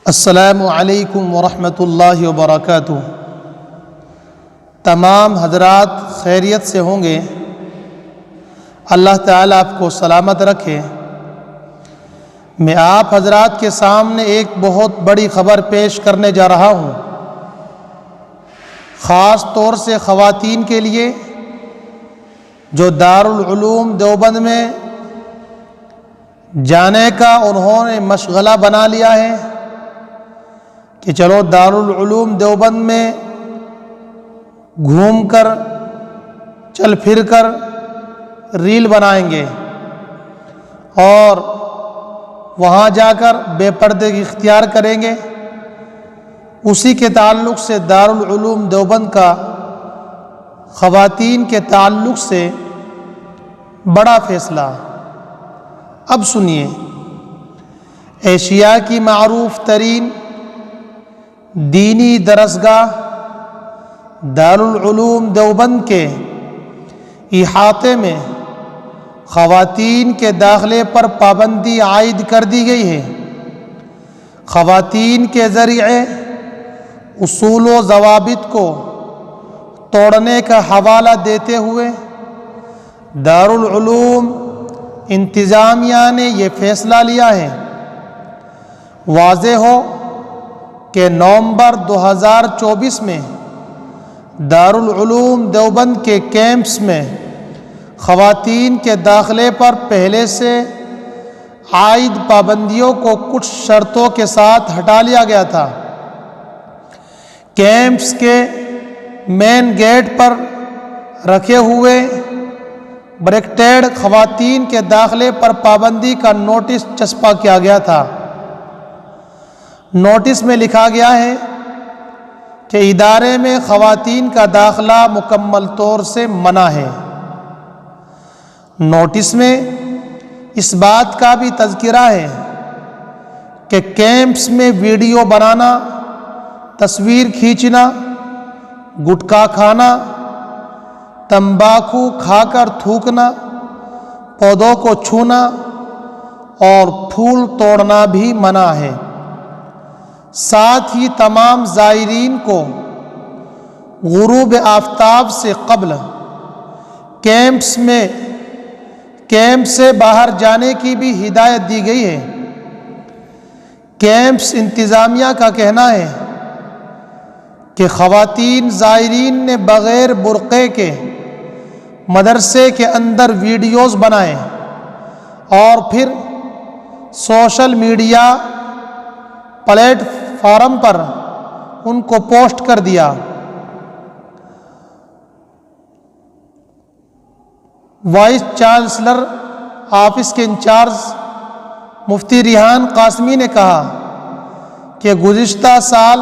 السلام علیکم ورحمۃ اللہ وبرکاتہ۔ تمام حضرات خیریت سے ہوں گے، اللہ تعالیٰ آپ کو سلامت رکھے۔ میں آپ حضرات کے سامنے ایک بہت بڑی خبر پیش کرنے جا رہا ہوں، خاص طور سے خواتین کے لیے جو دارالعلوم دیوبند میں جانے کا انہوں نے مشغلہ بنا لیا ہے کہ چلو دارالعلوم دیوبند میں گھوم کر چل پھر کر ریل بنائیں گے اور وہاں جا کر بے پردگی اختیار کریں گے۔ اسی کے تعلق سے دارالعلوم دیوبند کا خواتین کے تعلق سے بڑا فیصلہ۔ اب سنیے، ایشیا کی معروف ترین دینی درسگاہ دارالعلوم دیوبند کے احاطے میں خواتین کے داخلے پر پابندی عائد کر دی گئی ہے۔ خواتین کے ذریعے اصول و ضوابط کو توڑنے کا حوالہ دیتے ہوئے دارالعلوم انتظامیہ نے یہ فیصلہ لیا ہے۔ واضح ہو کہ نومبر 2024 میں دارالعلوم دیوبند کے کیمپس میں خواتین کے داخلے پر پہلے سے عائد پابندیوں کو کچھ شرطوں کے ساتھ ہٹا لیا گیا تھا۔ کیمپس کے مین گیٹ پر رکھے ہوئے بریکٹیڈ خواتین کے داخلے پر پابندی کا نوٹس چسپاں کیا گیا تھا۔ نوٹس میں لکھا گیا ہے کہ ادارے میں خواتین کا داخلہ مکمل طور سے منع ہے۔ نوٹس میں اس بات کا بھی تذکرہ ہے کہ کیمپس میں ویڈیو بنانا، تصویر کھینچنا، گٹکا کھانا، تمباکو کھا کر تھوکنا، پودوں کو چھونا اور پھول توڑنا بھی منع ہے۔ ساتھ ہی تمام زائرین کو غروب آفتاب سے قبل کیمپ سے باہر جانے کی بھی ہدایت دی گئی ہے۔ کیمپس انتظامیہ کا کہنا ہے کہ خواتین زائرین نے بغیر برقعے کے مدرسے کے اندر ویڈیوز بنائے اور پھر سوشل میڈیا پلیٹ فارم پر ان کو پوسٹ کر دیا۔ وائس چانسلر آفس کے انچارج مفتی ریحان قاسمی نے کہا کہ گزشتہ سال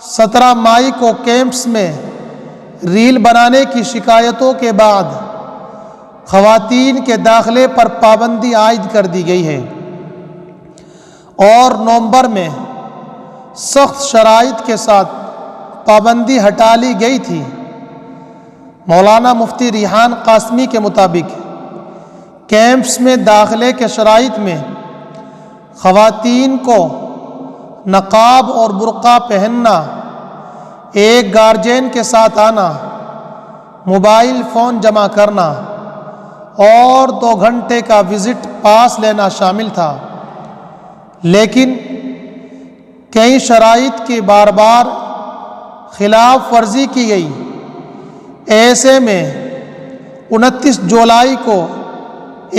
17 مئی کو کیمپس میں ریل بنانے کی شکایتوں کے بعد خواتین کے داخلے پر پابندی عائد کر دی گئی ہے اور نومبر میں سخت شرائط کے ساتھ پابندی ہٹا لی گئی تھی۔ مولانا مفتی ریحان قاسمی کے مطابق کیمپس میں داخلے کے شرائط میں خواتین کو نقاب اور برقع پہننا، ایک گارجین کے ساتھ آنا، موبائل فون جمع کرنا اور 2 گھنٹے کا وزٹ پاس لینا شامل تھا، لیکن کئی شرائط کی بار بار خلاف ورزی کی گئی۔ ایسے میں 29 جولائی کو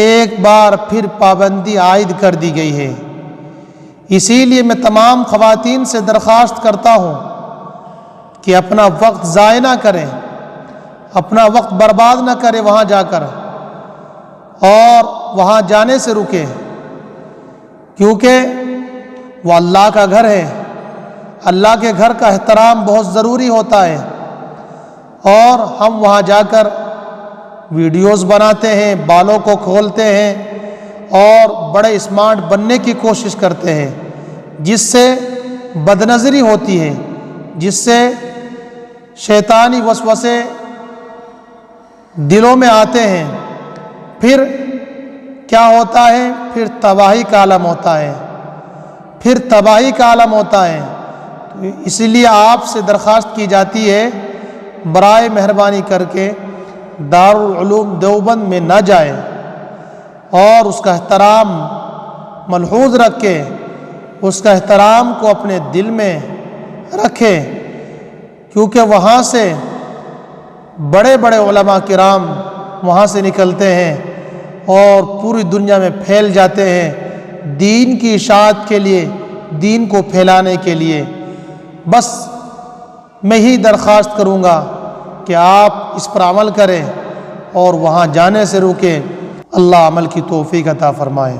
ایک بار پھر پابندی عائد کر دی گئی ہے۔ اسی لیے میں تمام خواتین سے درخواست کرتا ہوں کہ اپنا وقت ضائع نہ کریں، اپنا وقت برباد نہ کریں وہاں جا کر، اور وہاں جانے سے رکیں، کیونکہ وہ اللہ کا گھر ہے۔ اللہ کے گھر کا احترام بہت ضروری ہوتا ہے، اور ہم وہاں جا کر ویڈیوز بناتے ہیں، بالوں کو کھولتے ہیں اور بڑے اسمارٹ بننے کی کوشش کرتے ہیں، جس سے بدنظری ہوتی ہے، جس سے شیطانی وسوسے دلوں میں آتے ہیں۔ پھر کیا ہوتا ہے؟ پھر تباہی کا عالم ہوتا ہے۔ پھر تباہی کا عالم ہوتا ہے۔ تو اسی لیے آپ سے درخواست کی جاتی ہے برائے مہربانی کر کے دارالعلوم دیوبند میں نہ جائیں اور اس کا احترام ملحوظ رکھ کے اس کا احترام کو اپنے دل میں رکھیں، کیونکہ وہاں سے بڑے بڑے علماء کرام وہاں سے نکلتے ہیں اور پوری دنیا میں پھیل جاتے ہیں دین کی اشاعت کے لیے، دین کو پھیلانے کے لیے۔ بس میں ہی درخواست کروں گا کہ آپ اس پر عمل کریں اور وہاں جانے سے روکیں۔ اللہ عمل کی توفیق عطا فرمائے۔